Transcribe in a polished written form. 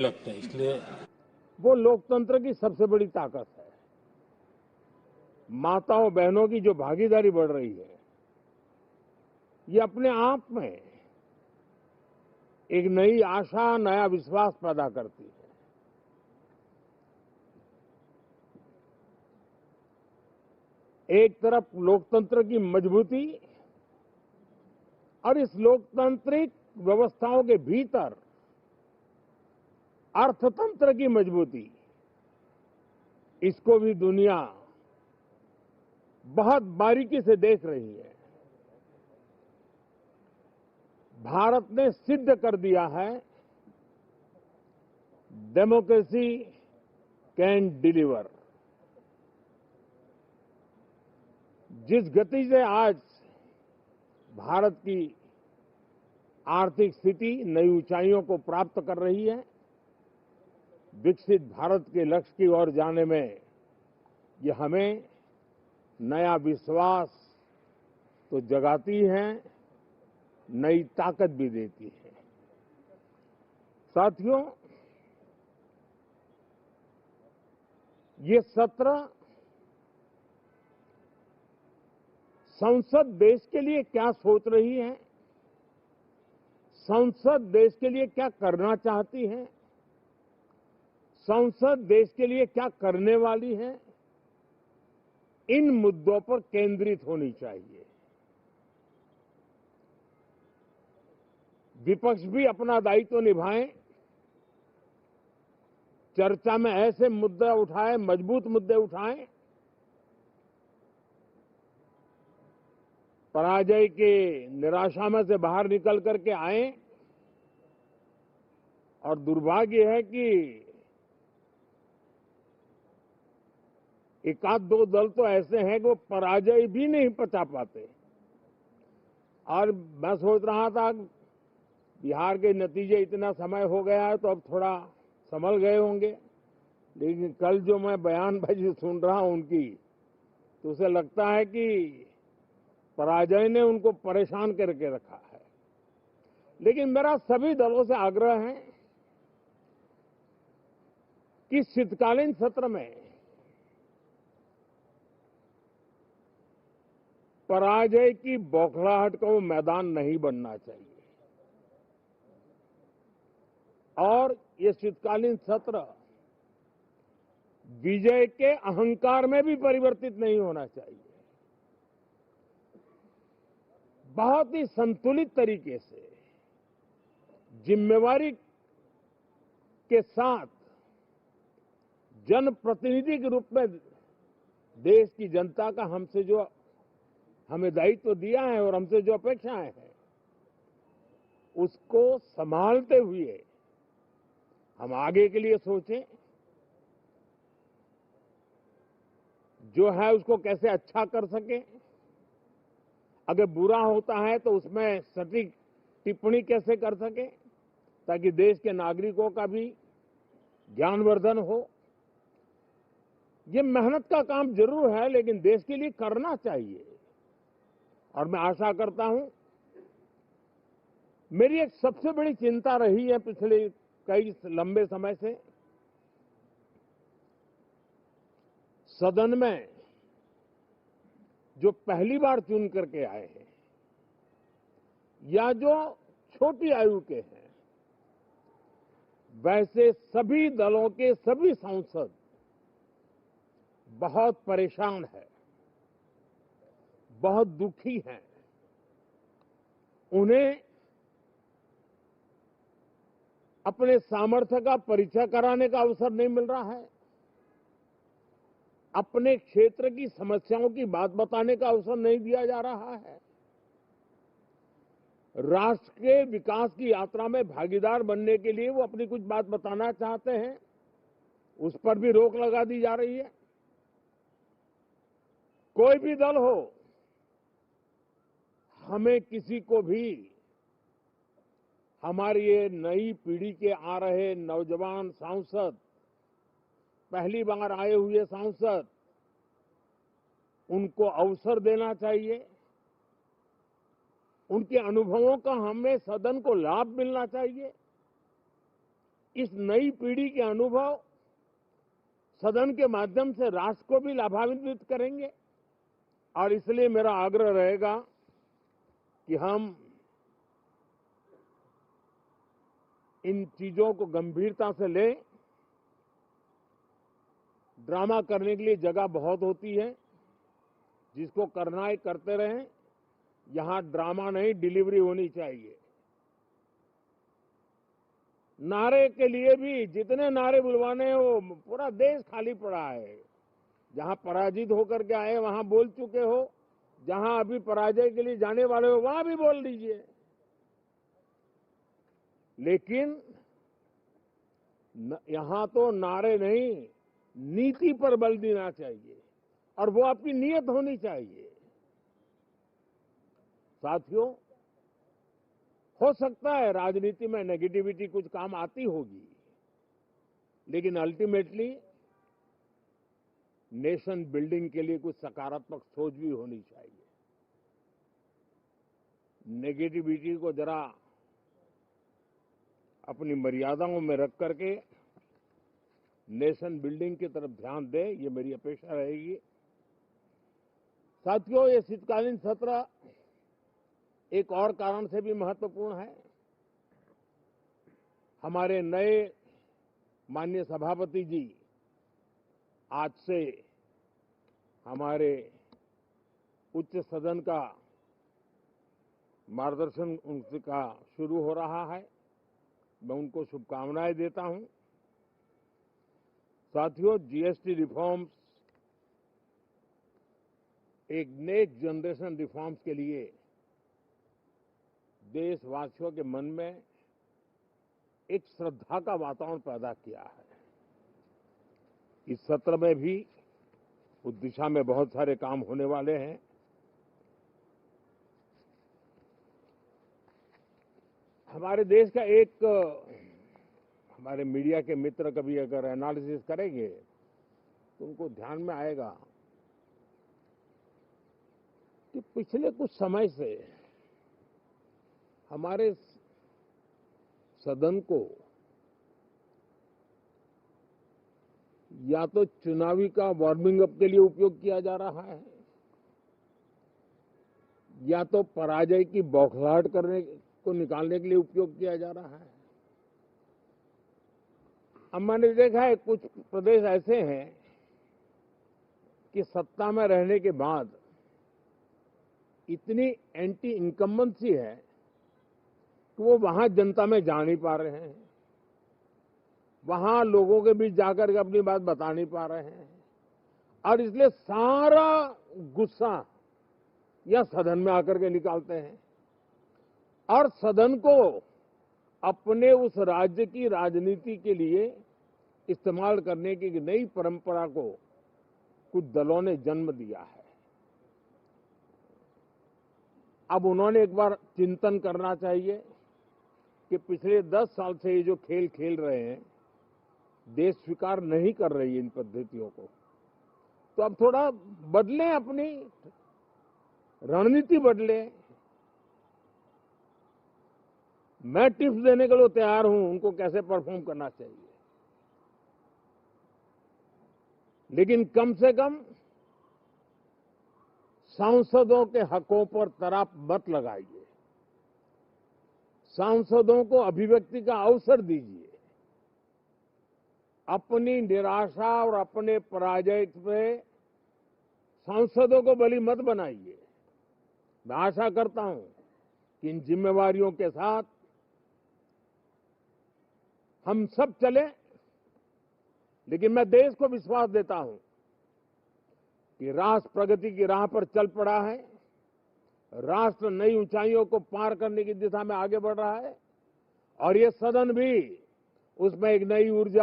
लगते हैं इसलिए। वो लोकतंत्र की सबसे बड़ी ताकत है। माताओं बहनों की जो भागीदारी बढ़ रही है, ये अपने आप में एक नई आशा, नया विश्वास पैदा करती है। एक तरफ लोकतंत्र की मजबूती और इस लोकतांत्रिक व्यवस्थाओं के भीतर अर्थतंत्र की मजबूती, इसको भी दुनिया बहुत बारीकी से देख रही है। भारत ने सिद्ध कर दिया है, डेमोक्रेसी कैन डिलीवर। जिस गति से आज भारत की आर्थिक स्थिति नई ऊंचाइयों को प्राप्त कर रही है, विकसित भारत के लक्ष्य की ओर जाने में ये हमें नया विश्वास तो जगाती है, नई ताकत भी देती है। साथियों, ये सत्र संसद देश के लिए क्या सोच रही है, संसद देश के लिए क्या करना चाहती है, संसद देश के लिए क्या करने वाली है, इन मुद्दों पर केंद्रित होनी चाहिए। विपक्ष भी अपना दायित्व निभाएं, चर्चा में ऐसे मुद्दे उठाएं, मजबूत मुद्दे उठाएं, पराजय के निराशा में से बाहर निकल करके आए। और दुर्भाग्य है कि एक आध दो दल तो ऐसे हैं कि वो पराजय भी नहीं पचा पाते। और मैं सोच रहा था बिहार के नतीजे इतना समय हो गया है तो अब थोड़ा संभल गए होंगे, लेकिन कल जो मैं बयानबाजी सुन रहा हूं उनकी, तो उसे लगता है कि पराजय ने उनको परेशान करके रखा है। लेकिन मेरा सभी दलों से आग्रह है कि शीतकालीन सत्र में पराजय की बौखलाहट का वो मैदान नहीं बनना चाहिए। और ये शीतकालीन सत्र विजय के अहंकार में भी परिवर्तित नहीं होना चाहिए। बहुत ही संतुलित तरीके से, जिम्मेवारी के साथ, जनप्रतिनिधि के रूप में देश की जनता का हमसे जो हमें दायित्व दिया है और हमसे जो अपेक्षाएं हैं, उसको संभालते हुए हम आगे के लिए सोचें। जो है उसको कैसे अच्छा कर सकें, अगर बुरा होता है तो उसमें सटीक टिप्पणी कैसे कर सकें ताकि देश के नागरिकों का भी ज्ञानवर्धन हो। ये मेहनत का काम जरूर है, लेकिन देश के लिए करना चाहिए। और मैं आशा करता हूं, मेरी एक सबसे बड़ी चिंता रही है पिछले कई लंबे समय से, सदन में जो पहली बार चुन करके आए हैं या जो छोटी आयु के हैं, वैसे सभी दलों के सभी सांसद बहुत परेशान हैं, बहुत दुखी हैं। उन्हें अपने सामर्थ्य का परिचय कराने का अवसर नहीं मिल रहा है, अपने क्षेत्र की समस्याओं की बात बताने का अवसर नहीं दिया जा रहा है, राष्ट्र के विकास की यात्रा में भागीदार बनने के लिए वो अपनी कुछ बात बताना चाहते हैं, उस पर भी रोक लगा दी जा रही है। कोई भी दल हो, हमें किसी को भी हमारी ये नई पीढ़ी के आ रहे नौजवान सांसद, पहली बार आए हुए सांसद, उनको अवसर देना चाहिए। उनके अनुभवों का हमें सदन को लाभ मिलना चाहिए। इस नई पीढ़ी के अनुभव सदन के माध्यम से राष्ट्र को भी लाभान्वित करेंगे और इसलिए मेरा आग्रह रहेगा कि हम इन चीजों को गंभीरता से लें। ड्रामा करने के लिए जगह बहुत होती है, जिसको करना है करते रहें। यहां ड्रामा नहीं, डिलीवरी होनी चाहिए। नारे के लिए भी जितने नारे बुलवाने हैं वो पूरा देश खाली पड़ा है। जहां पराजित होकर के आए वहां बोल चुके हो, जहां अभी पराजय के लिए जाने वाले हो वहां भी बोल दीजिए, लेकिन यहां तो नारे नहीं, नीति पर बल देना चाहिए और वो आपकी नीयत होनी चाहिए। साथियों, हो सकता है राजनीति में नेगेटिविटी कुछ काम आती होगी, लेकिन अल्टीमेटली नेशन बिल्डिंग के लिए कुछ सकारात्मक सोच भी होनी चाहिए। नेगेटिविटी को जरा अपनी मर्यादाओं में रख करके नेशन बिल्डिंग की तरफ ध्यान दें, ये मेरी अपेक्षा रहेगी। साथियों, ये शीतकालीन सत्र एक और कारण से भी महत्वपूर्ण है। हमारे नए माननीय सभापति जी आज से हमारे उच्च सदन का मार्गदर्शन उनका शुरू हो रहा है। मैं उनको शुभकामनाएं देता हूं। साथियों, जीएसटी रिफॉर्म्स एक नेक्स्ट जनरेशन रिफॉर्म्स के लिए देशवासियों के मन में एक श्रद्धा का वातावरण पैदा किया है। इस सत्र में भी उस दिशा में बहुत सारे काम होने वाले हैं। हमारे देश का एक हमारे मीडिया के मित्र कभी अगर एनालिसिस करेंगे तो उनको ध्यान में आएगा कि पिछले कुछ समय से हमारे सदन को या तो चुनावी का वार्मिंग अप के लिए उपयोग किया जा रहा है, या तो पराजय की बौखलाहट करने को निकालने के लिए उपयोग किया जा रहा है। अब मैंने देखा है कुछ प्रदेश ऐसे हैं कि सत्ता में रहने के बाद इतनी एंटी इनकम्बेंसी है कि वो वहां जनता में जा नहीं पा रहे हैं, वहां लोगों के बीच जाकर के अपनी बात बता नहीं पा रहे हैं, और इसलिए सारा गुस्सा या सदन में आकर के निकालते हैं और सदन को अपने उस राज्य की राजनीति के लिए इस्तेमाल करने की नई परंपरा को कुछ दलों ने जन्म दिया है। अब उन्होंने एक बार चिंतन करना चाहिए कि पिछले 10 साल से ये जो खेल खेल रहे हैं, देश स्वीकार नहीं कर रही है इन पद्धतियों को, तो अब थोड़ा बदलें, अपनी रणनीति बदलें। मैं टिप्स देने के लिए तैयार हूं उनको कैसे परफॉर्म करना चाहिए, लेकिन कम से कम सांसदों के हकों पर तराप मत लगाइए, सांसदों को अभिव्यक्ति का अवसर दीजिए, अपनी निराशा और अपने पराजय पे सांसदों को बलि मत बनाइए। मैं आशा करता हूं कि इन जिम्मेवारियों के साथ हम सब चलें, लेकिन मैं देश को विश्वास देता हूं कि राष्ट्र प्रगति की राह पर चल पड़ा है, राष्ट्र नई ऊंचाइयों को पार करने की दिशा में आगे बढ़ रहा है और ये सदन भी उसमें एक नई ऊर्जा